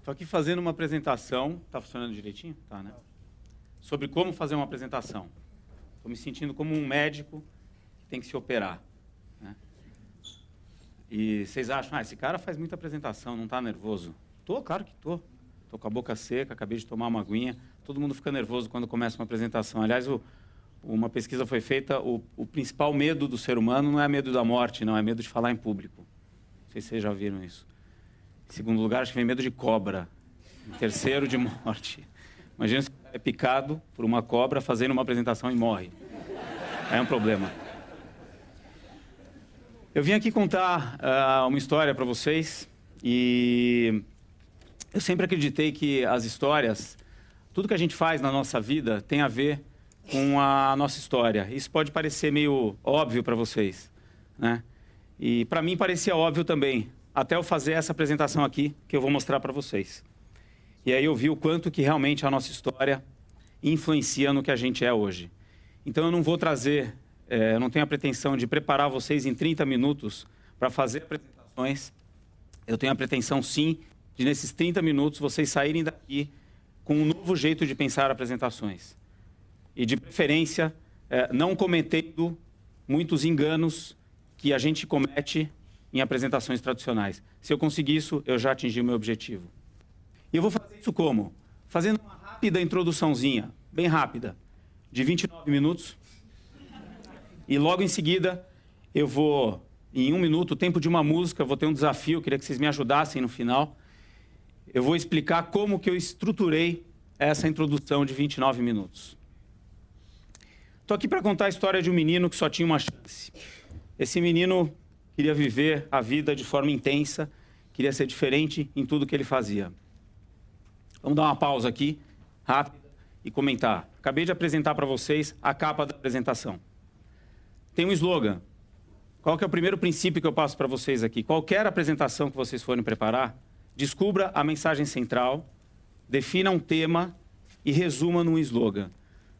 Estou aqui fazendo uma apresentação. Está funcionando direitinho? Tá, né? Sobre como fazer uma apresentação. Estou me sentindo como um médico que tem que se operar, né? E vocês acham, esse cara faz muita apresentação, não está nervoso? Tô, claro que tô. Tô com a boca seca, acabei de tomar uma aguinha. Todo mundo fica nervoso quando começa uma apresentação. Aliás, uma pesquisa foi feita, o principal medo do ser humano não é medo da morte, não, é medo de falar em público. Não sei se vocês já viram isso. Em segundo lugar, acho que vem medo de cobra. Em terceiro, de morte. Imagina se é picado por uma cobra fazendo uma apresentação e morre. É um problema. Eu vim aqui contar uma história para vocês e eu sempre acreditei que as histórias, tudo que a gente faz na nossa vida tem a ver com a nossa história. Isso pode parecer meio óbvio para vocês, né? E para mim parecia óbvio também, até eu fazer essa apresentação aqui que eu vou mostrar para vocês. E aí eu vi o quanto que realmente a nossa história influencia no que a gente é hoje. Então eu não vou trazer, eu não tenho a pretensão de preparar vocês em 30 minutos para fazer apresentações. Eu tenho a pretensão, sim, de nesses 30 minutos vocês saírem daqui com um novo jeito de pensar apresentações. E de preferência, não cometendo muitos enganos que a gente comete em apresentações tradicionais. Se eu conseguir isso, eu já atingi o meu objetivo. E eu vou fazer isso como? Fazendo uma rápida introduçãozinha, bem rápida, de 29 minutos. E logo em seguida, eu vou, em 1 minuto, o tempo de uma música, vou ter um desafio, queria que vocês me ajudassem no final. Eu vou explicar como que eu estruturei essa introdução de 29 minutos. Estou aqui para contar a história de um menino que só tinha uma chance. Esse menino queria viver a vida de forma intensa, queria ser diferente em tudo que ele fazia. Vamos dar uma pausa aqui, rápida, e comentar. Acabei de apresentar para vocês a capa da apresentação. Tem um slogan. Qual que é o primeiro princípio que eu passo para vocês aqui? Qualquer apresentação que vocês forem preparar, descubra a mensagem central, defina um tema e resuma num slogan.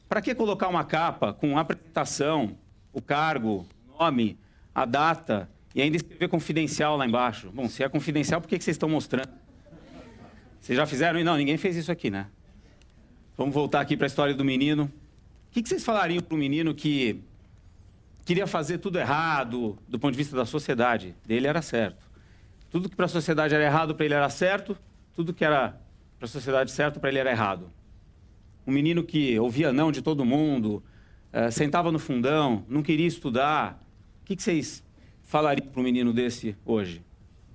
Para que colocar uma capa com a apresentação, o cargo, o nome, a data e ainda escrever confidencial lá embaixo? Bom, se é confidencial, por que vocês estão mostrando? Vocês já fizeram? Não, ninguém fez isso aqui, né? Vamos voltar aqui para a história do menino. O que vocês falariam para um menino que queria fazer tudo errado do ponto de vista da sociedade? Dele era certo. Tudo que para a sociedade era errado, para ele era certo. Tudo que era para a sociedade certo, para ele era errado. Um menino que ouvia não de todo mundo, sentava no fundão, não queria estudar. O que vocês falariam para um menino desse hoje?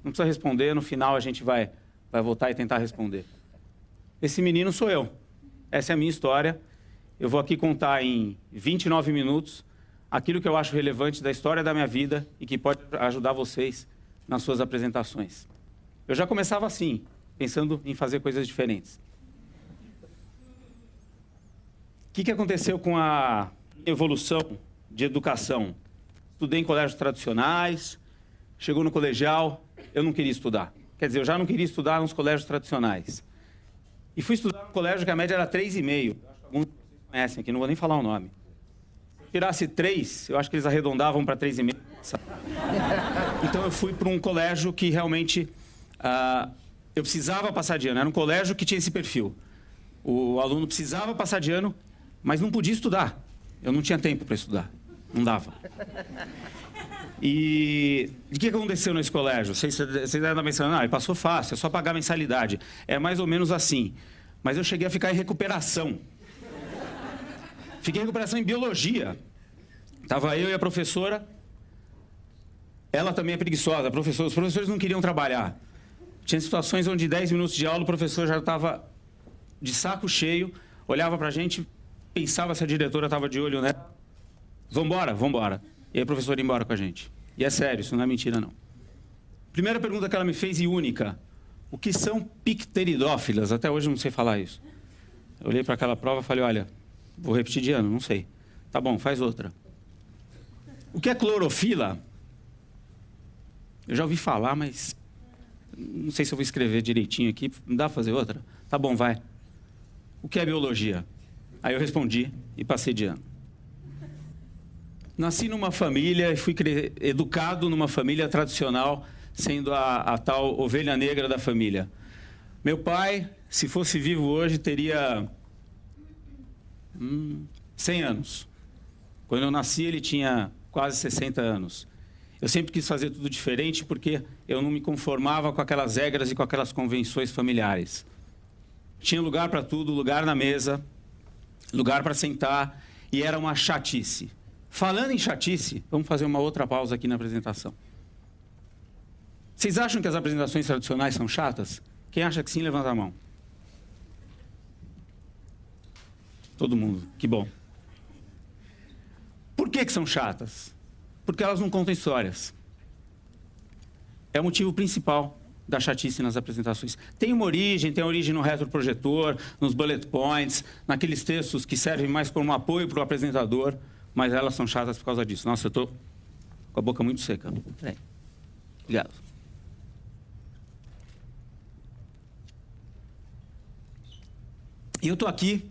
Não precisa responder, no final a gente vai voltar e tentar responder. Esse menino sou eu. Essa é a minha história. Eu vou aqui contar em 29 minutos aquilo que eu acho relevante da história da minha vida e que pode ajudar vocês nas suas apresentações. Eu já começava assim, pensando em fazer coisas diferentes. O que aconteceu com a evolução de educação? Estudei em colégios tradicionais, chegou no colegial, eu não queria estudar. Quer dizer, eu já não queria estudar nos colégios tradicionais. E fui estudar no colégio que a média era 3,5. Acho que alguns de vocês conhecem aqui, não vou nem falar o nome. Se eu tirasse 3, eu acho que eles arredondavam para 3,5. Então eu fui para um colégio que realmente eu precisava passar de ano. Era um colégio que tinha esse perfil. O aluno precisava passar de ano, mas não podia estudar. Eu não tinha tempo para estudar. Não dava. E o que aconteceu nesse colégio? Vocês devem estar pensando, ele passou fácil, é só pagar a mensalidade. É mais ou menos assim. Mas eu cheguei a ficar em recuperação. Fiquei em recuperação em biologia. Estava eu e a professora. Ela também é preguiçosa. Os professores não queriam trabalhar. Tinha situações onde 10 minutos de aula o professor já estava de saco cheio, olhava para a gente, pensava se a diretora estava de olho, né? Vambora, vambora. E aí o professor ia embora com a gente. E é sério, isso não é mentira, não. Primeira pergunta que ela me fez e única. O que são pteridófilas? Até hoje eu não sei falar isso. Eu olhei para aquela prova e falei, olha, vou repetir de ano, não sei. Tá bom, faz outra. O que é clorofila? Eu já ouvi falar, mas não sei se eu vou escrever direitinho aqui. Não dá para fazer outra? Tá bom, vai. O que é biologia? Aí eu respondi e passei de ano. Nasci numa família e fui educado numa família tradicional, sendo a tal ovelha negra da família. Meu pai, se fosse vivo hoje, teria 100 anos. Quando eu nasci, ele tinha quase 60 anos. Eu sempre quis fazer tudo diferente porque eu não me conformava com aquelas regras e com aquelas convenções familiares. Tinha lugar para tudo, lugar na mesa, lugar para sentar, e era uma chatice. Falando em chatice, vamos fazer uma outra pausa aqui na apresentação. Vocês acham que as apresentações tradicionais são chatas? Quem acha que sim, levanta a mão. Todo mundo, que bom. Por que são chatas? Porque elas não contam histórias. É o motivo principal da chatice nas apresentações. Tem uma origem, tem origem no retroprojetor, nos bullet points, naqueles textos que servem mais como apoio para o apresentador, mas elas são chatas por causa disso. Nossa, eu estou com a boca muito seca. Peraí. Obrigado. E eu estou aqui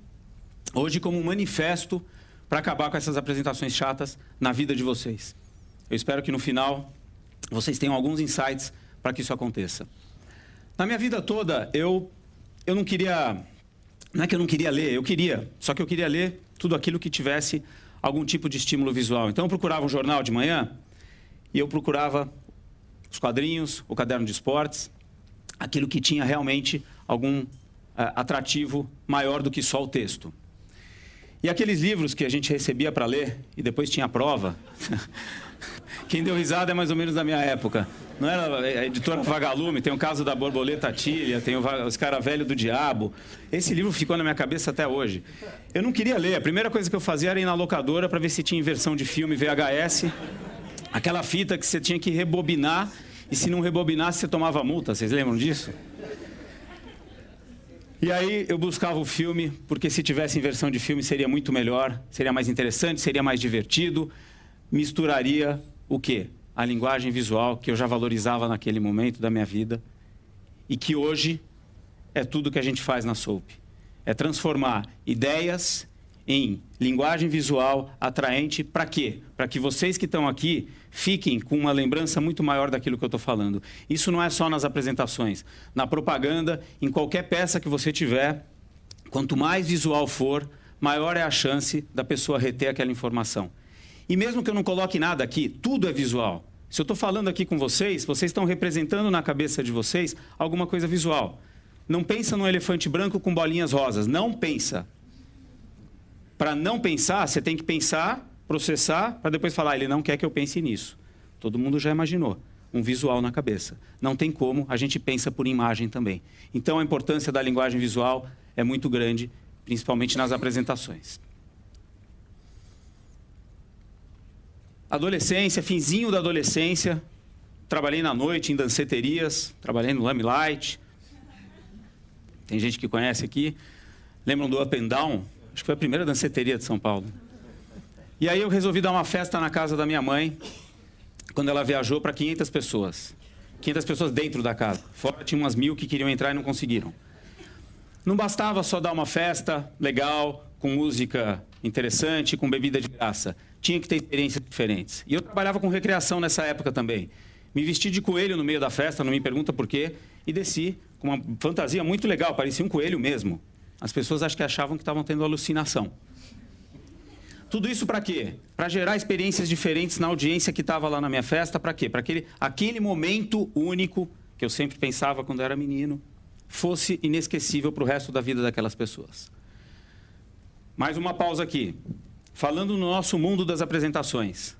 hoje como um manifesto para acabar com essas apresentações chatas na vida de vocês. Eu espero que no final vocês tenham alguns insights para que isso aconteça. Na minha vida toda, eu não queria... Não é que eu não queria ler, eu queria. Só que eu queria ler tudo aquilo que tivesse algum tipo de estímulo visual. Então eu procurava um jornal de manhã e eu procurava os quadrinhos, o caderno de esportes, aquilo que tinha realmente algum atrativo maior do que só o texto. E aqueles livros que a gente recebia para ler e depois tinha prova... Quem deu risada é mais ou menos da minha época. Não era a editora Vagalume, tem o caso da Borboleta Tília, tem os Caravelho do Diabo. Esse livro ficou na minha cabeça até hoje. Eu não queria ler. A primeira coisa que eu fazia era ir na locadora para ver se tinha versão de filme VHS. Aquela fita que você tinha que rebobinar e se não rebobinasse você tomava multa. Vocês lembram disso? E aí eu buscava o filme, porque se tivesse em versão de filme seria muito melhor, seria mais interessante, seria mais divertido, misturaria o quê? A linguagem visual que eu já valorizava naquele momento da minha vida e que hoje é tudo que a gente faz na Soap. É transformar ideias em linguagem visual atraente para quê? Para que vocês que estão aqui fiquem com uma lembrança muito maior daquilo que eu estou falando. Isso não é só nas apresentações. Na propaganda, em qualquer peça que você tiver, quanto mais visual for, maior é a chance da pessoa reter aquela informação. E mesmo que eu não coloque nada aqui, tudo é visual. Se eu estou falando aqui com vocês, vocês estão representando na cabeça de vocês alguma coisa visual. Não pensa num elefante branco com bolinhas rosas. Não pensa. Para não pensar, você tem que pensar, processar, para depois falar, ele não quer que eu pense nisso. Todo mundo já imaginou. Um visual na cabeça. Não tem como, a gente pensa por imagem também. Então, a importância da linguagem visual é muito grande, principalmente nas apresentações. Adolescência, finzinho da adolescência, trabalhei na noite em danceterias, trabalhei no Lamelight. Tem gente que conhece aqui. Lembram do Up and Down? Acho que foi a primeira danceteria de São Paulo. E aí eu resolvi dar uma festa na casa da minha mãe, quando ela viajou para 500 pessoas. 500 pessoas dentro da casa. Fora tinha umas 1000 que queriam entrar e não conseguiram. Não bastava só dar uma festa legal, com música interessante, com bebida de graça. Tinha que ter experiências diferentes. E eu trabalhava com recreação nessa época também. Me vesti de coelho no meio da festa, não me pergunta por quê, e desci com uma fantasia muito legal, parecia um coelho mesmo. As pessoas acho que achavam que estavam tendo alucinação. Tudo isso para quê? Para gerar experiências diferentes na audiência que estava lá na minha festa. Para quê? Para que aquele momento único, que eu sempre pensava quando era menino, fosse inesquecível para o resto da vida daquelas pessoas. Mais uma pausa aqui. Falando no nosso mundo das apresentações.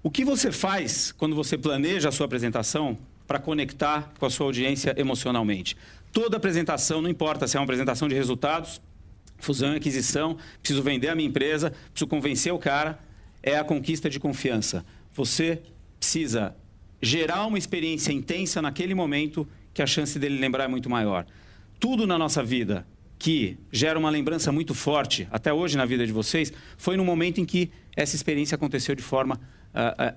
O que você faz quando você planeja a sua apresentação para conectar com a sua audiência emocionalmente? Toda apresentação, não importa se é uma apresentação de resultados, fusão e aquisição, preciso vender a minha empresa, preciso convencer o cara, é a conquista de confiança. Você precisa gerar uma experiência intensa naquele momento que a chance dele lembrar é muito maior. Tudo na nossa vida que gera uma lembrança muito forte, até hoje na vida de vocês, foi no momento em que essa experiência aconteceu de forma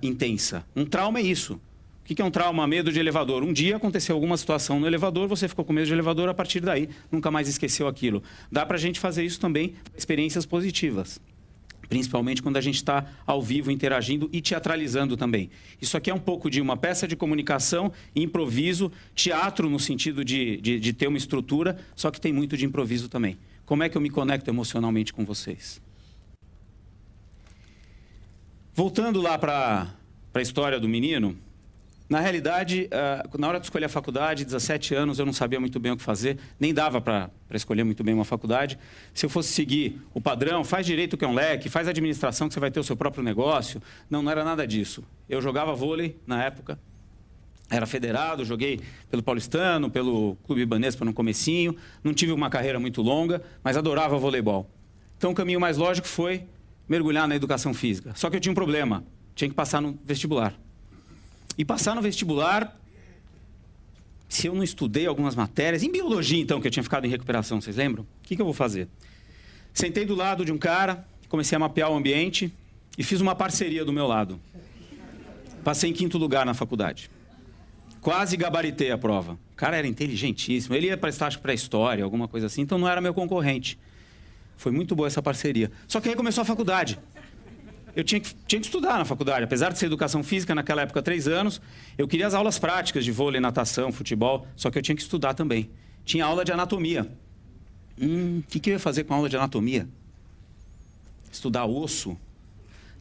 intensa. Um trauma é isso. O que é um trauma? Medo de elevador. Um dia aconteceu alguma situação no elevador, você ficou com medo de elevador, a partir daí nunca mais esqueceu aquilo. Dá para a gente fazer isso também, experiências positivas. principalmente quando a gente está ao vivo interagindo e teatralizando também. Isso aqui é um pouco de uma peça de comunicação, improviso, teatro no sentido de ter uma estrutura, só que tem muito de improviso também. Como é que eu me conecto emocionalmente com vocês? Voltando lá para a história do menino, na realidade, na hora de escolher a faculdade, 17 anos, eu não sabia muito bem o que fazer, nem dava para escolher muito bem uma faculdade. Se eu fosse seguir o padrão, faz direito que é um leque, faz administração que você vai ter o seu próprio negócio. Não, não era nada disso. Eu jogava vôlei na época, era federado, joguei pelo Paulistano, pelo Clube Ibanês no comecinho, não tive uma carreira muito longa, mas adorava voleibol. Então o caminho mais lógico foi mergulhar na educação física. Só que eu tinha um problema, tinha que passar no vestibular. E passar no vestibular, se eu não estudei algumas matérias, em biologia então, que eu tinha ficado em recuperação, vocês lembram? O que eu vou fazer? Sentei do lado de um cara, comecei a mapear o ambiente e fiz uma parceria do meu lado. Passei em 5º lugar na faculdade. Quase gabaritei a prova. O cara era inteligentíssimo, ele ia prestar, acho que para história, alguma coisa assim, então não era meu concorrente. Foi muito boa essa parceria. Só que aí começou a faculdade. Eu tinha que estudar na faculdade. Apesar de ser educação física, naquela época, 3 anos, eu queria as aulas práticas de vôlei, natação, futebol, só que eu tinha que estudar também. Tinha aula de anatomia. O que eu ia fazer com a aula de anatomia? Estudar osso,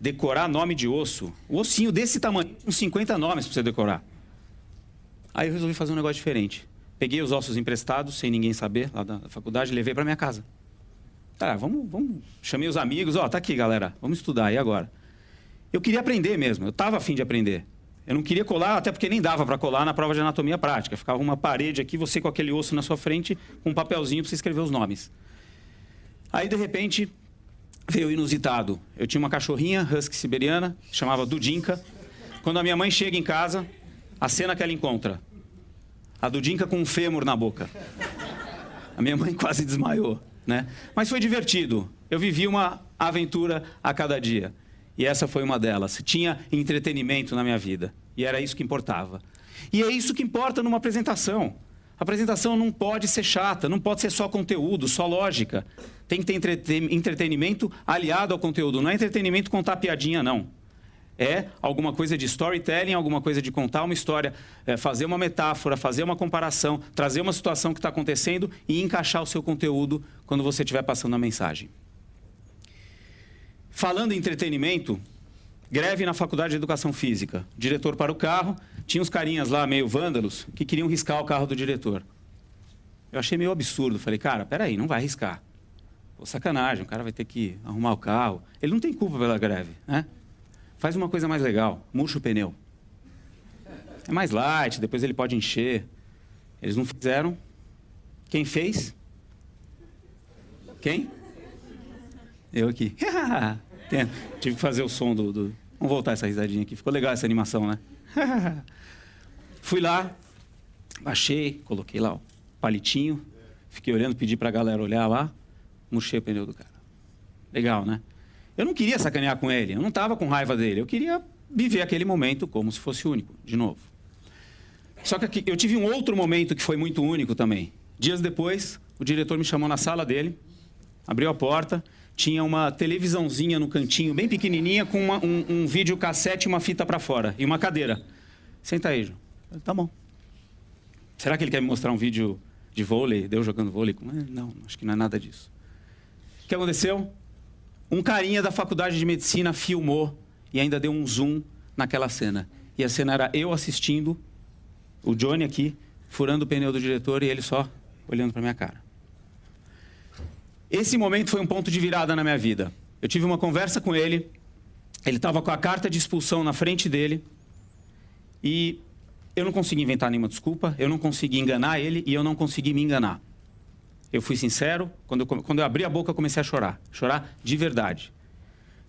decorar nome de osso. O ossinho desse tamanho, uns 50 nomes para você decorar. Aí eu resolvi fazer um negócio diferente. Peguei os ossos emprestados, sem ninguém saber, lá da faculdade, e levei para minha casa. Tá, vamos. Chamei os amigos, tá aqui, galera, vamos estudar, e agora? Eu queria aprender mesmo, eu estava a fim de aprender. Eu não queria colar, até porque nem dava para colar na prova de anatomia prática. Ficava uma parede aqui, você com aquele osso na sua frente, com um papelzinho para você escrever os nomes. Aí, de repente, veio o inusitado. Eu tinha uma cachorrinha, husky siberiana, chamava Dudinka. Quando a minha mãe chega em casa, a cena que ela encontra, a Dudinka com um fêmur na boca. A minha mãe quase desmaiou. Né? Mas foi divertido. Eu vivi uma aventura a cada dia. E essa foi uma delas. Tinha entretenimento na minha vida. E era isso que importava. E é isso que importa numa apresentação. A apresentação não pode ser chata, não pode ser só conteúdo, só lógica. Tem que ter entretenimento aliado ao conteúdo. Não é entretenimento contar piadinha, não. É alguma coisa de storytelling, alguma coisa de contar uma história, fazer uma metáfora, fazer uma comparação, trazer uma situação que está acontecendo e encaixar o seu conteúdo quando você estiver passando a mensagem. Falando em entretenimento, greve na Faculdade de Educação Física. Diretor para o carro, tinha uns carinhas lá meio vândalos que queriam riscar o carro do diretor. Eu achei meio absurdo, falei, cara, peraí, não vai riscar. Pô, sacanagem, o cara vai ter que arrumar o carro. Ele não tem culpa pela greve, né? Faz uma coisa mais legal, murcha o pneu. É mais light, depois ele pode encher. Eles não fizeram. Quem fez? Quem? Eu aqui. Tive que fazer o som do... Vamos voltar essa risadinha aqui. Ficou legal essa animação, né? Fui lá, baixei, coloquei lá o palitinho, fiquei olhando, pedi para a galera olhar lá, murchei o pneu do cara. Legal, né? Eu não queria sacanear com ele, eu não estava com raiva dele, eu queria viver aquele momento como se fosse único, de novo. Só que eu tive um outro momento que foi muito único também. Dias depois, o diretor me chamou na sala dele, abriu a porta, tinha uma televisãozinha no cantinho, bem pequenininha, com um videocassete e uma fita para fora, e uma cadeira. Senta aí, João. Tá bom. Será que ele quer me mostrar um vídeo de vôlei, de eu jogando vôlei? Não, acho que não é nada disso. O que aconteceu? Um carinha da faculdade de medicina filmou e ainda deu um zoom naquela cena. E a cena era eu assistindo, o Johnny aqui, furando o pneu do diretor e ele só olhando para minha cara. Esse momento foi um ponto de virada na minha vida. Eu tive uma conversa com ele, ele estava com a carta de expulsão na frente dele e eu não consegui inventar nenhuma desculpa, eu não consegui enganar ele e eu não consegui me enganar. Eu fui sincero, quando eu abri a boca eu comecei a chorar de verdade.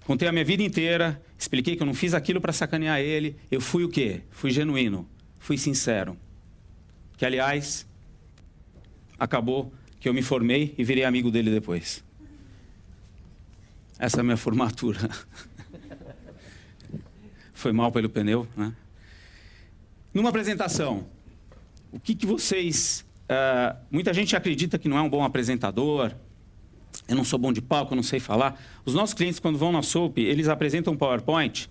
Contei a minha vida inteira, expliquei que eu não fiz aquilo para sacanear ele, eu fui o quê? Fui genuíno, fui sincero. Que, aliás, acabou que eu me formei e virei amigo dele depois. Essa é a minha formatura. Foi mal pelo pneu, né? Numa apresentação, o que vocês... muita gente acredita que não é um bom apresentador, eu não sou bom de palco, eu não sei falar. Os nossos clientes, quando vão na Soap, eles apresentam um PowerPoint,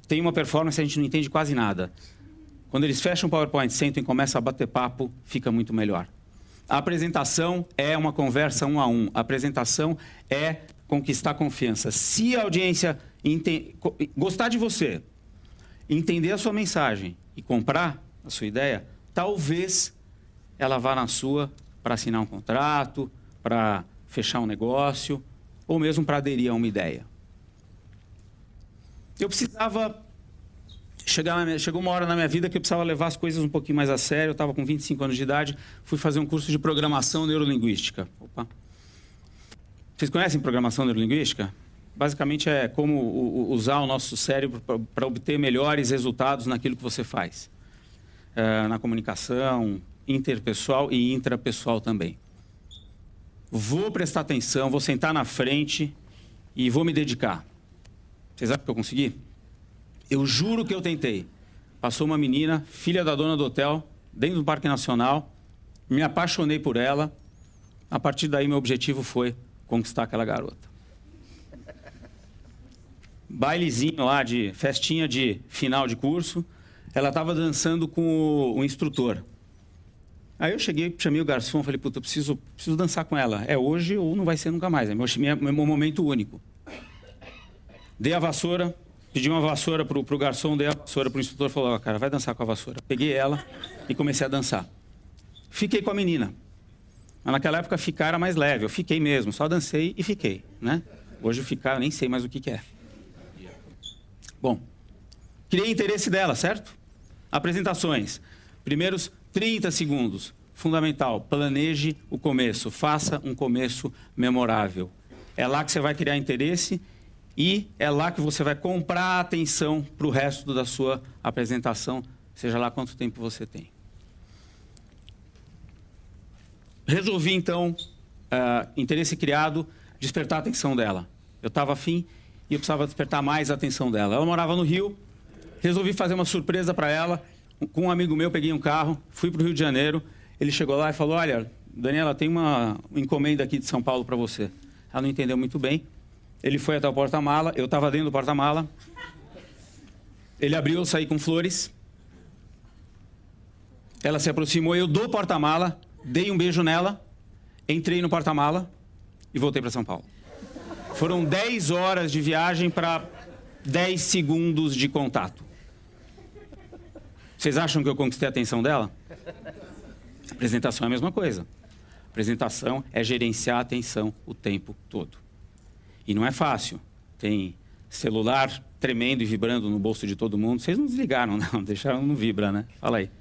tem uma performance, a gente não entende quase nada. Quando eles fecham o PowerPoint, sentam e começam a bater papo, fica muito melhor. A apresentação é uma conversa 1 a 1. A apresentação é conquistar confiança. Se a audiência gostar de você, entender a sua mensagem e comprar a sua ideia, talvez ela vá na sua para assinar um contrato, para fechar um negócio, ou mesmo para aderir a uma ideia. Eu precisava... Chegou uma hora na minha vida que eu precisava levar as coisas um pouquinho mais a sério. Eu estava com 25 anos de idade, fui fazer um curso de programação neurolinguística. Opa. Vocês conhecem programação neurolinguística? Basicamente é como usar o nosso cérebro para obter melhores resultados naquilo que você faz. Na comunicação, interpessoal e intrapessoal também. Vou prestar atenção, vou sentar na frente e vou me dedicar. Vocês acham que eu consegui? Eu juro que eu tentei. Passou uma menina, filha da dona do hotel, dentro do Parque Nacional. Me apaixonei por ela. A partir daí, meu objetivo foi conquistar aquela garota. Bailezinho lá, de festinha de final de curso. Ela estava dançando com o instrutor. Aí eu cheguei, chamei o garçom, falei, puta, eu preciso dançar com ela. É hoje ou não vai ser nunca mais. É meu momento único. Dei a vassoura. Pedi uma vassoura pro garçom, dei a vassoura pro instrutor, falou, ó, cara, vai dançar com a vassoura. Peguei ela e comecei a dançar. Fiquei com a menina. Mas naquela época ficar era mais leve, eu fiquei mesmo, só dancei e fiquei, né? Hoje ficar, eu nem sei mais o que é. Bom, criei interesse dela, certo? Apresentações. Primeiros 30 segundos. Fundamental, planeje o começo, faça um começo memorável. É lá que você vai criar interesse. E é lá que você vai comprar a atenção para o resto da sua apresentação, seja lá quanto tempo você tem. Resolvi, então, interesse criado, despertar a atenção dela. Eu estava afim e eu precisava despertar mais a atenção dela. Ela morava no Rio, resolvi fazer uma surpresa para ela. Com um amigo meu, peguei um carro, fui para o Rio de Janeiro. Ele chegou lá e falou, olha, Daniela, tem uma encomenda aqui de São Paulo para você. Ela não entendeu muito bem. Ele foi até o porta-mala, eu estava dentro do porta-mala. Ele abriu, eu saí com flores. Ela se aproximou, eu do porta-mala, dei um beijo nela, entrei no porta-mala e voltei para São Paulo. Foram 10 horas de viagem para 10 segundos de contato. Vocês acham que eu conquistei a atenção dela? A apresentação é a mesma coisa. A apresentação é gerenciar a atenção o tempo todo. E não é fácil. Tem celular tremendo e vibrando no bolso de todo mundo. Vocês não desligaram, não. Deixaram no vibra, né? Fala aí.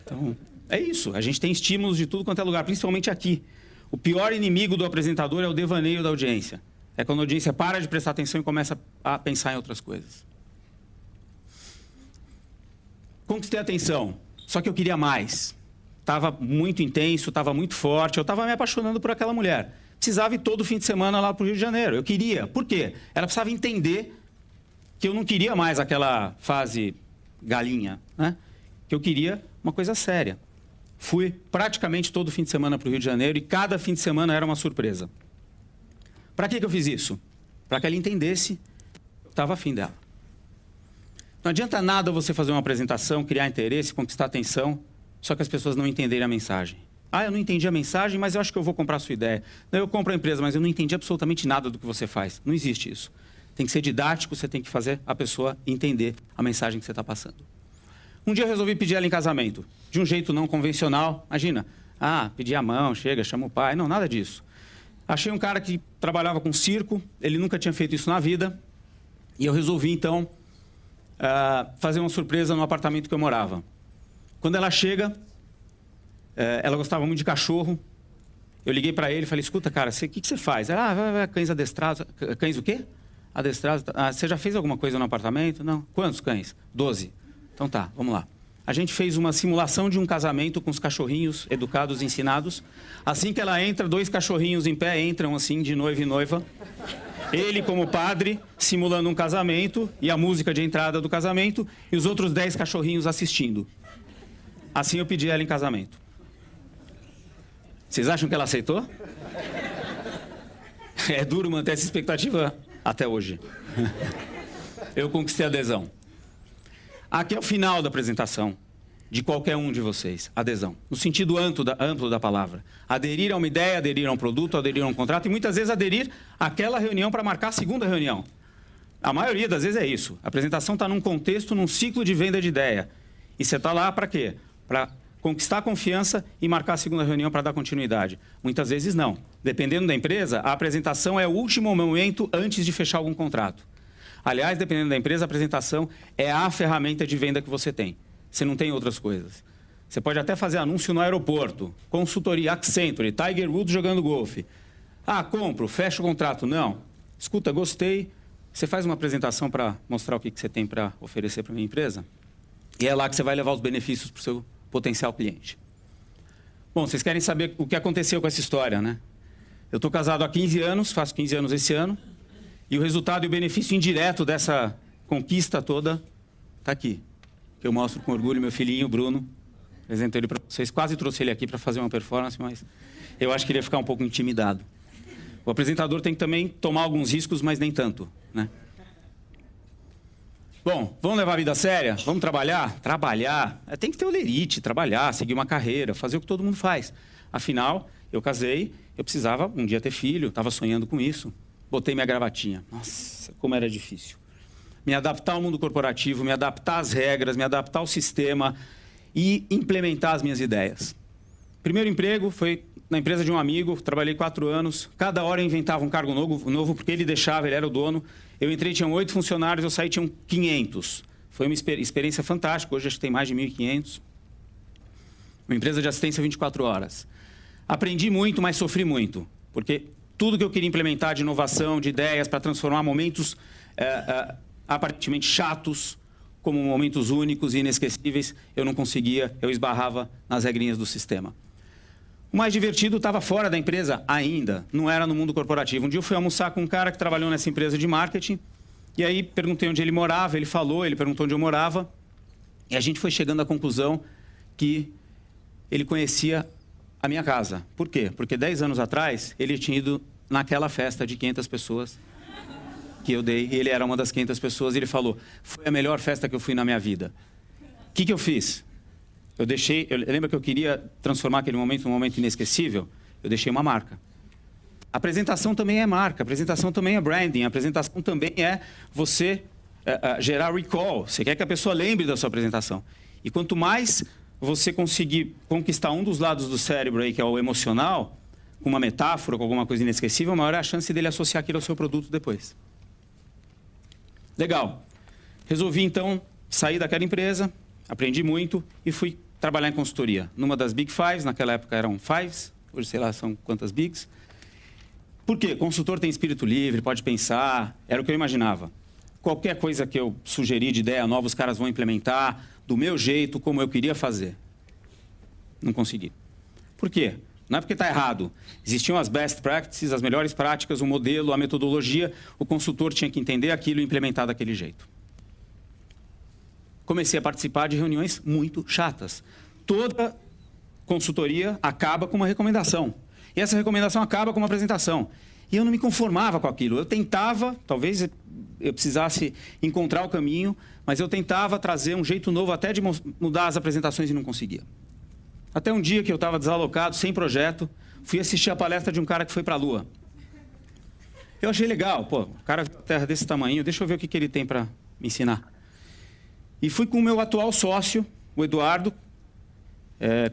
Então, é isso. A gente tem estímulos de tudo quanto é lugar, principalmente aqui. O pior inimigo do apresentador é o devaneio da audiência. É quando a audiência para de prestar atenção e começa a pensar em outras coisas. Conquistei a atenção, só que eu queria mais. Estava muito intenso, estava muito forte, eu estava me apaixonando por aquela mulher. Precisava ir todo fim de semana lá para o Rio de Janeiro. Eu queria. Por quê? Ela precisava entender que eu não queria mais aquela fase galinha, né? Que eu queria uma coisa séria. Fui praticamente todo fim de semana para o Rio de Janeiro e cada fim de semana era uma surpresa. Para que eu fiz isso? Para que ela entendesse que eu estava afim dela. Não adianta nada você fazer uma apresentação, criar interesse, conquistar atenção, só que as pessoas não entenderem a mensagem. Ah, eu não entendi a mensagem, mas eu acho que eu vou comprar a sua ideia. Não, eu compro a empresa, mas eu não entendi absolutamente nada do que você faz. Não existe isso. Tem que ser didático, você tem que fazer a pessoa entender a mensagem que você está passando. Um dia eu resolvi pedir ela em casamento, de um jeito não convencional. Imagina, pedir a mão, chega, chama o pai. Não, nada disso. Achei um cara que trabalhava com circo, ele nunca tinha feito isso na vida. E eu resolvi, então, fazer uma surpresa no apartamento que eu morava. Quando ela chega... ela gostava muito de cachorro. Eu liguei para ele e falei, escuta, cara, o que você faz? Ela, cães adestrados. Cães o quê? Adestrados. Você já fez alguma coisa no apartamento? Não. Quantos cães? 12. Então tá, vamos lá. A gente fez uma simulação de um casamento com os cachorrinhos educados, ensinados. Assim que ela entra, 2 cachorrinhos em pé entram assim, de noivo e noiva. Ele como padre, simulando um casamento e a música de entrada do casamento. E os outros 10 cachorrinhos assistindo. Assim eu pedi ela em casamento. Vocês acham que ela aceitou? É duro manter essa expectativa até hoje. Eu conquistei a adesão. Aqui é o final da apresentação de qualquer um de vocês. Adesão. No sentido amplo da palavra. Aderir a uma ideia, aderir a um produto, aderir a um contrato e muitas vezes aderir àquela reunião para marcar a segunda reunião. A maioria das vezes é isso. A apresentação está num contexto, num ciclo de venda de ideia. E você está lá para quê? Para conquistar a confiança e marcar a segunda reunião para dar continuidade. Muitas vezes não. Dependendo da empresa, a apresentação é o último momento antes de fechar algum contrato. Aliás, dependendo da empresa, a apresentação é a ferramenta de venda que você tem. Você não tem outras coisas. Você pode até fazer anúncio no aeroporto, consultoria, Accenture, Tiger Woods jogando golfe. Ah, compro, fecho o contrato. Não. Escuta, gostei. Você faz uma apresentação para mostrar o que você tem para oferecer para a minha empresa? E é lá que você vai levar os benefícios para o seu potencial cliente. Bom, vocês querem saber o que aconteceu com essa história, né? Eu estou casado há 15 anos, faço 15 anos esse ano, e o resultado e o benefício indireto dessa conquista toda está aqui. Que eu mostro com orgulho meu filhinho, Bruno. Apresentei ele para vocês. Quase trouxe ele aqui para fazer uma performance, mas eu acho que ele ia ficar um pouco intimidado. O apresentador tem que também tomar alguns riscos, mas nem tanto, né? Bom, vamos levar a vida a séria? Vamos trabalhar? Trabalhar. Tem que ter olerite, trabalhar, seguir uma carreira, fazer o que todo mundo faz. Afinal, eu casei, eu precisava um dia ter filho, estava sonhando com isso. Botei minha gravatinha. Nossa, como era difícil. Me adaptar ao mundo corporativo, me adaptar às regras, me adaptar ao sistema e implementar as minhas ideias. Primeiro emprego foi na empresa de um amigo, trabalhei 4 anos. Cada hora eu inventava um cargo novo porque ele deixava, ele era o dono. Eu entrei, tinham 8 funcionários, eu saí, tinham 500. Foi uma experiência fantástica, hoje acho que tem mais de 1.500. Uma empresa de assistência 24 horas. Aprendi muito, mas sofri muito, porque tudo que eu queria implementar de inovação, de ideias, para transformar momentos aparentemente chatos, como momentos únicos e inesquecíveis, eu não conseguia, eu esbarrava nas regrinhas do sistema. O mais divertido estava fora da empresa ainda, não era no mundo corporativo. Um dia eu fui almoçar com um cara que trabalhou nessa empresa de marketing, e aí perguntei onde ele morava, ele falou, ele perguntou onde eu morava, e a gente foi chegando à conclusão que ele conhecia a minha casa. Por quê? Porque 10 anos atrás, ele tinha ido naquela festa de 500 pessoas que eu dei, e ele era uma das 500 pessoas, e ele falou, foi a melhor festa que eu fui na minha vida. O que eu fiz? Eu lembro que eu queria transformar aquele momento num momento inesquecível, eu deixei uma marca. A apresentação também é marca, a apresentação também é branding, a apresentação também é você gerar recall. Você quer que a pessoa lembre da sua apresentação. E quanto mais você conseguir conquistar um dos lados do cérebro aí, que é o emocional, com uma metáfora, com alguma coisa inesquecível, maior é a chance dele associar aquilo ao seu produto depois. Legal. Resolvi, então, sair daquela empresa, aprendi muito e fui trabalhar em consultoria. Numa das Big Fives, naquela época eram Fives, hoje sei lá são quantas Bigs. Por quê? Consultor tem espírito livre, pode pensar, era o que eu imaginava. Qualquer coisa que eu sugeri de ideia nova, os caras vão implementar do meu jeito, como eu queria fazer. Não consegui. Por quê? Não é porque está errado. Existiam as best practices, as melhores práticas, o modelo, a metodologia. O consultor tinha que entender aquilo e implementar daquele jeito. Comecei a participar de reuniões muito chatas. Toda consultoria acaba com uma recomendação. E essa recomendação acaba com uma apresentação. E eu não me conformava com aquilo. Eu tentava, talvez eu precisasse encontrar o caminho, mas eu tentava trazer um jeito novo até de mudar as apresentações e não conseguia. Até um dia que eu estava desalocado, sem projeto, fui assistir a palestra de um cara que foi para a Lua. Eu achei legal, pô, o cara viu a Terra desse tamanho, deixa eu ver o que ele tem para me ensinar. E fui com o meu atual sócio, o Eduardo.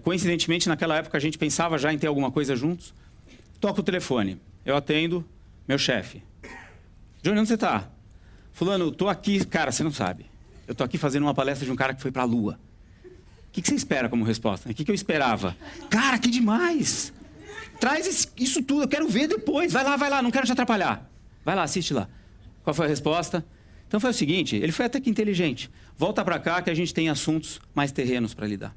Coincidentemente, naquela época, a gente pensava já em ter alguma coisa juntos. Toco o telefone. Eu atendo, meu chefe. Johnny, onde você está? Fulano, estou aqui. Cara, você não sabe. Eu estou aqui fazendo uma palestra de um cara que foi para a Lua. O que você espera como resposta? O que eu esperava? Cara, que demais! Traz isso tudo, eu quero ver depois. Vai lá, não quero te atrapalhar. Vai lá, assiste lá. Qual foi a resposta? Então foi o seguinte, ele foi até que inteligente. Volta para cá que a gente tem assuntos mais terrenos para lidar.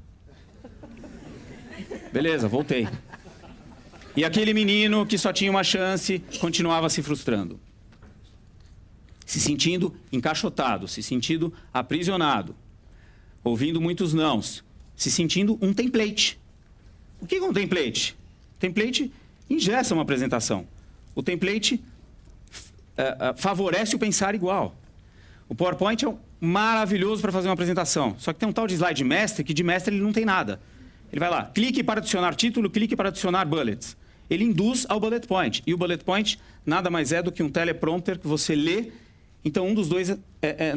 Beleza, voltei. E aquele menino que só tinha uma chance, continuava se frustrando. Se sentindo encaixotado, se sentindo aprisionado. Ouvindo muitos nãos. Se sentindo um template. O que é um template? Template ingessa uma apresentação. O template favorece o pensar igual. O PowerPoint é maravilhoso para fazer uma apresentação. Só que tem um tal de slide mestre que de mestre ele não tem nada. Ele vai lá, clique para adicionar título, clique para adicionar bullets. Ele induz ao bullet point. E o bullet point nada mais é do que um teleprompter que você lê. Então, um dos dois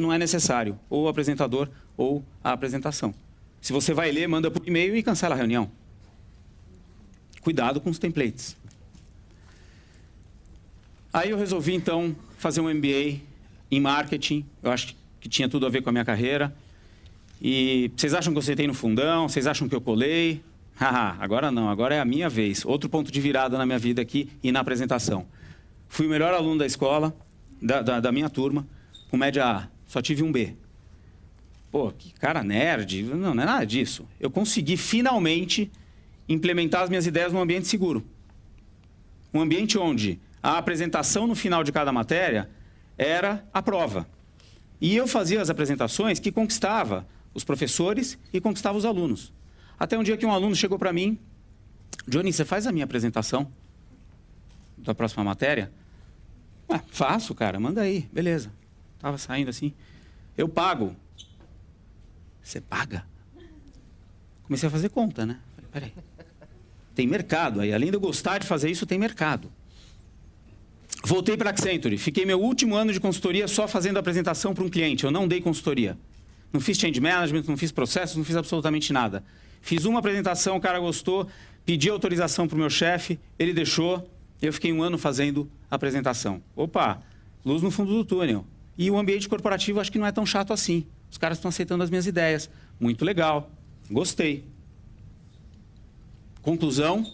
não é necessário. Ou o apresentador ou a apresentação. Se você vai ler, manda por e-mail e cancela a reunião. Cuidado com os templates. Aí eu resolvi, então, fazer um MBA em marketing. Eu acho que tinha tudo a ver com a minha carreira. E vocês acham que eu sentei no fundão? Vocês acham que eu colei? Haha, agora não, agora é a minha vez. Outro ponto de virada na minha vida aqui e na apresentação. Fui o melhor aluno da escola, da minha turma, com média A. Só tive um B. Pô, que cara nerd. Não é nada disso. Eu consegui finalmente implementar as minhas ideias num ambiente seguro. Um ambiente onde a apresentação no final de cada matéria era a prova. E eu fazia as apresentações que conquistava os professores e conquistava os alunos. Até um dia que um aluno chegou para mim, Johnny, você faz a minha apresentação da próxima matéria? Faço, cara, manda aí, beleza. Tava saindo assim, eu pago. Você paga? Comecei a fazer conta, né? Falei, peraí, tem mercado aí, além de eu gostar de fazer isso, tem mercado. Voltei para a Accenture, fiquei meu último ano de consultoria só fazendo apresentação para um cliente, eu não dei consultoria. Não fiz change management, não fiz processos, não fiz absolutamente nada. Fiz uma apresentação, o cara gostou, pedi autorização para o meu chefe, ele deixou, eu fiquei um ano fazendo a apresentação. Opa, luz no fundo do túnel. E o ambiente corporativo acho que não é tão chato assim. Os caras estão aceitando as minhas ideias. Muito legal, gostei. Conclusão,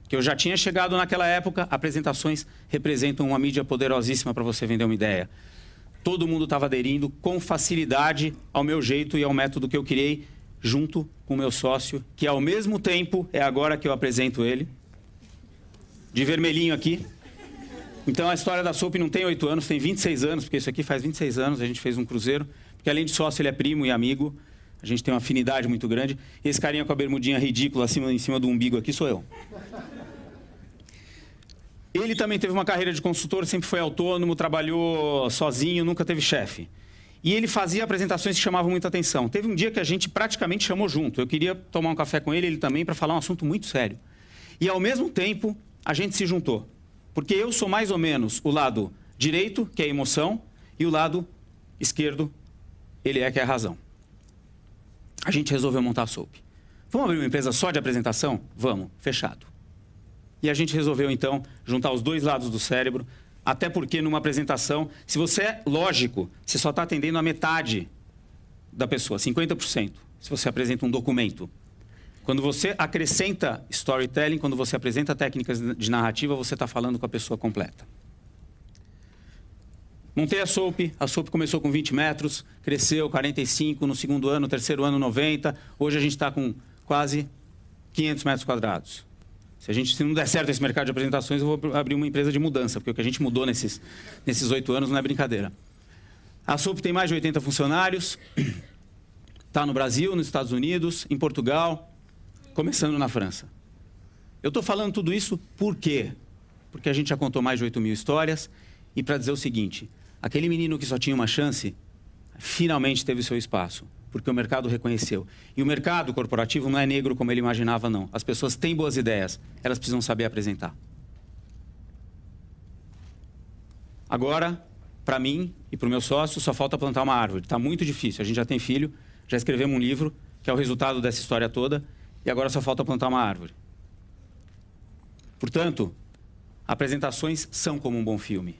que eu já tinha chegado naquela época, apresentações representam uma mídia poderosíssima para você vender uma ideia. Todo mundo estava aderindo com facilidade ao meu jeito e ao método que eu criei, junto com o meu sócio, que ao mesmo tempo, é agora que eu apresento ele, de vermelhinho aqui. Então a história da Soap não tem 8 anos, tem 26 anos, porque isso aqui faz 26 anos, a gente fez um cruzeiro, porque além de sócio ele é primo e amigo, a gente tem uma afinidade muito grande. E esse carinha com a bermudinha ridícula em cima do umbigo aqui sou eu. Ele também teve uma carreira de consultor, sempre foi autônomo, trabalhou sozinho, nunca teve chefe. E ele fazia apresentações que chamavam muita atenção. Teve um dia que a gente praticamente chamou junto. Eu queria tomar um café com ele também, para falar um assunto muito sério. E, ao mesmo tempo, a gente se juntou. Porque eu sou mais ou menos o lado direito, que é a emoção, e o lado esquerdo, ele que é a razão. A gente resolveu montar a Soap. Vamos abrir uma empresa só de apresentação? Vamos, fechado. E a gente resolveu, então, juntar os dois lados do cérebro, até porque numa apresentação, se você é lógico, você só está atendendo a metade da pessoa, 50%, se você apresenta um documento. Quando você acrescenta storytelling, quando você apresenta técnicas de narrativa, você está falando com a pessoa completa. Montei a Soap começou com 20 metros, cresceu 45, no segundo ano, no terceiro ano 90, hoje a gente está com quase 500 metros quadrados. Se não der certo esse mercado de apresentações, eu vou abrir uma empresa de mudança, porque o que a gente mudou nesses 8 anos não é brincadeira. A Soap tem mais de 80 funcionários, está no Brasil, nos Estados Unidos, em Portugal, começando na França. Eu estou falando tudo isso por quê? Porque a gente já contou mais de 8.000 histórias e para dizer o seguinte, aquele menino que só tinha uma chance, finalmente teve o seu espaço. Porque o mercado reconheceu. E o mercado corporativo não é negro como ele imaginava, não. As pessoas têm boas ideias, elas precisam saber apresentar. Agora, para mim e para o meu sócio, só falta plantar uma árvore. Está muito difícil. A gente já tem filho, já escrevemos um livro, que é o resultado dessa história toda, e agora só falta plantar uma árvore. Portanto, apresentações são como um bom filme.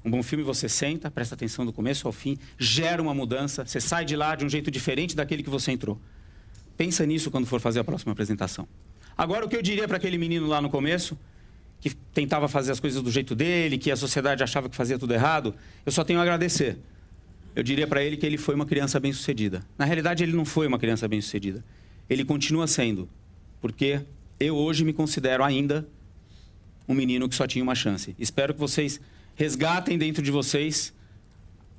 Um bom filme você senta, presta atenção do começo ao fim, gera uma mudança, você sai de lá de um jeito diferente daquele que você entrou. Pensa nisso quando for fazer a próxima apresentação. Agora, o que eu diria para aquele menino lá no começo, que tentava fazer as coisas do jeito dele, que a sociedade achava que fazia tudo errado, eu só tenho a agradecer. Eu diria para ele que ele foi uma criança bem-sucedida. Na realidade, ele não foi uma criança bem-sucedida. Ele continua sendo, porque eu hoje me considero ainda um menino que só tinha uma chance. Espero que vocês resgatem dentro de vocês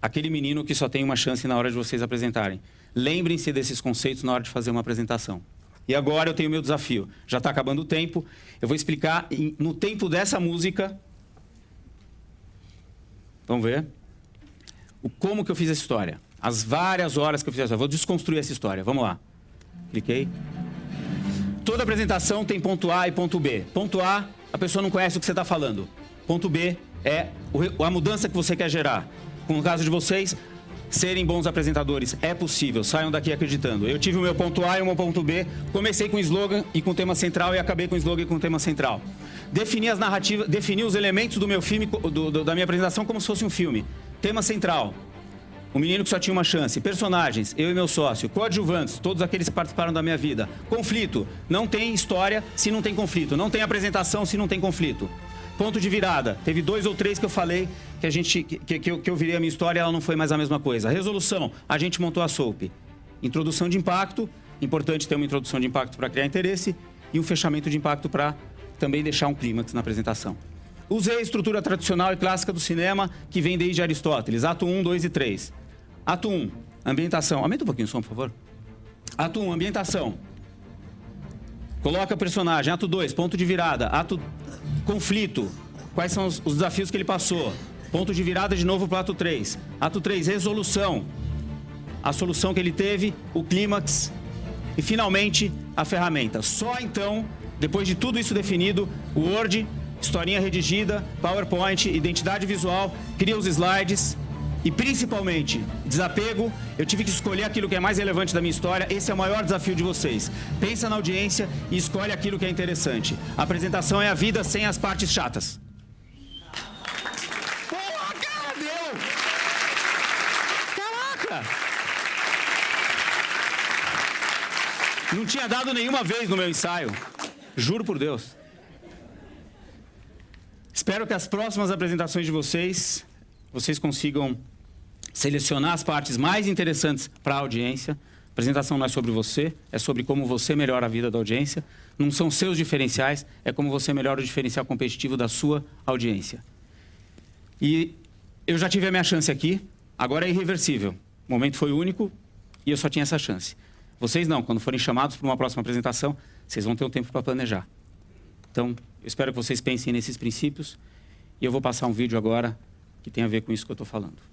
aquele menino que só tem uma chance na hora de vocês apresentarem. Lembrem-se desses conceitos na hora de fazer uma apresentação. E agora eu tenho o meu desafio. Já está acabando o tempo. Eu vou explicar, no tempo dessa música, Vamos ver. Como que eu fiz essa história. As várias horas que eu fiz essa história. Vou desconstruir essa história. Vamos lá. Cliquei. Toda apresentação tem ponto A e ponto B. Ponto A, a pessoa não conhece o que você está falando. Ponto B é a mudança que você quer gerar. No caso de vocês, serem bons apresentadores. É possível. Saiam daqui acreditando. Eu tive o meu ponto A e o meu ponto B. Comecei com slogan e com tema central e acabei com slogan e com tema central. Defini as narrativas, defini os elementos do meu filme, da minha apresentação como se fosse um filme. Tema central. O menino que só tinha uma chance. Personagens, eu e meu sócio. Coadjuvantes, todos aqueles que participaram da minha vida. Conflito. Não tem história se não tem conflito. Não tem apresentação se não tem conflito. Ponto de virada. Teve 2 ou 3 que eu falei que eu virei a minha história e ela não foi mais a mesma coisa. Resolução. A gente montou a soap. Introdução de impacto. Importante ter uma introdução de impacto para criar interesse. E um fechamento de impacto para também deixar um clímax na apresentação. Usei a estrutura tradicional e clássica do cinema que vem desde Aristóteles. Ato 1, 2 e 3. Ato 1, ambientação. Aumenta um pouquinho o som, por favor. Ato 1, ambientação. Coloca o personagem. Ato 2, ponto de virada. Ato conflito. Quais são os desafios que ele passou? Ponto de virada de novo para o ato 3. Ato 3, resolução. A solução que ele teve, o clímax. E, finalmente, a ferramenta. Só então, depois de tudo isso definido, o Word, historinha redigida, PowerPoint, identidade visual, cria os slides. E, principalmente, desapego. Eu tive que escolher aquilo que é mais relevante da minha história. Esse é o maior desafio de vocês. Pensa na audiência e escolhe aquilo que é interessante. A apresentação é a vida sem as partes chatas. Porra, cara, deu! Caraca! Não tinha dado nenhuma vez no meu ensaio. Juro por Deus. Espero que as próximas apresentações de vocês consigam selecionar as partes mais interessantes para a audiência. A apresentação não é sobre você, é sobre como você melhora a vida da audiência. Não são seus diferenciais, é como você melhora o diferencial competitivo da sua audiência. E eu já tive a minha chance aqui, agora é irreversível. O momento foi único e eu só tinha essa chance. Vocês não, quando forem chamados para uma próxima apresentação, vocês vão ter um tempo para planejar. Então, eu espero que vocês pensem nesses princípios e eu vou passar um vídeo agora que tem a ver com isso que eu estou falando.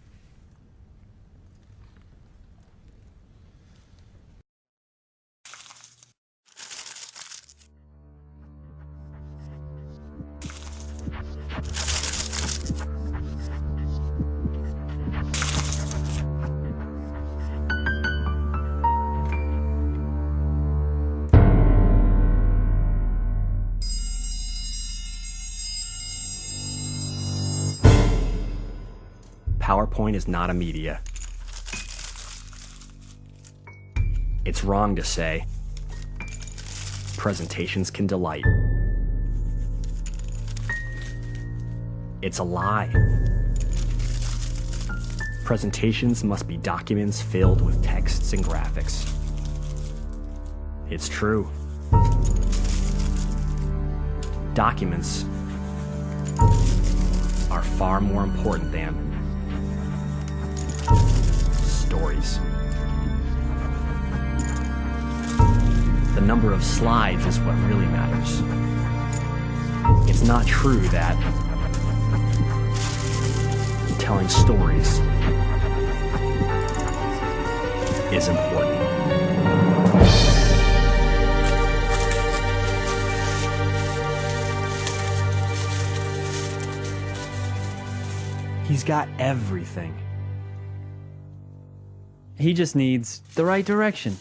PowerPoint is not a media. It's wrong to say presentations can delight. It's a lie. Presentations must be documents filled with texts and graphics. It's true. Documents are far more important than stories. The number of slides is what really matters. It's not true that telling stories is important. He's got everything. He just needs the right direction.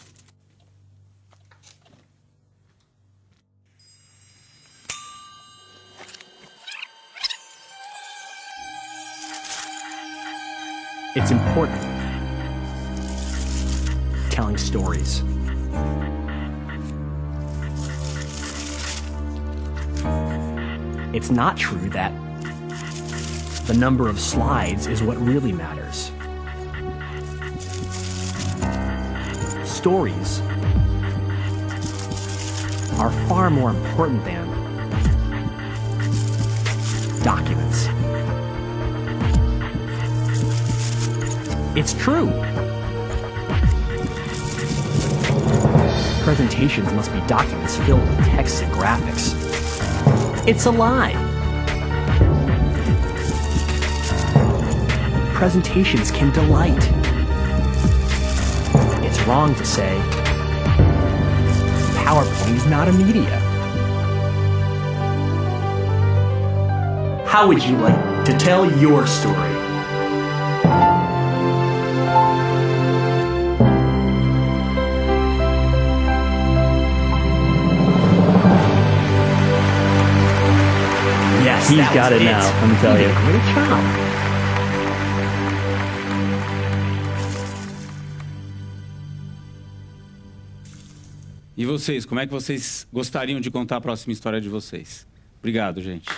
It's important. Telling stories. It's not true that the number of slides is what really matters. Stories are far more important than documents. It's true. Presentations must be documents filled with text and graphics. It's a lie. presentations can delight. It's wrong to say PowerPoint is not a media. How would you like to tell your story? Yes, He's got it now, let me tell you. Great job. E vocês, como é que vocês gostariam de contar a próxima história de vocês? Obrigado, gente.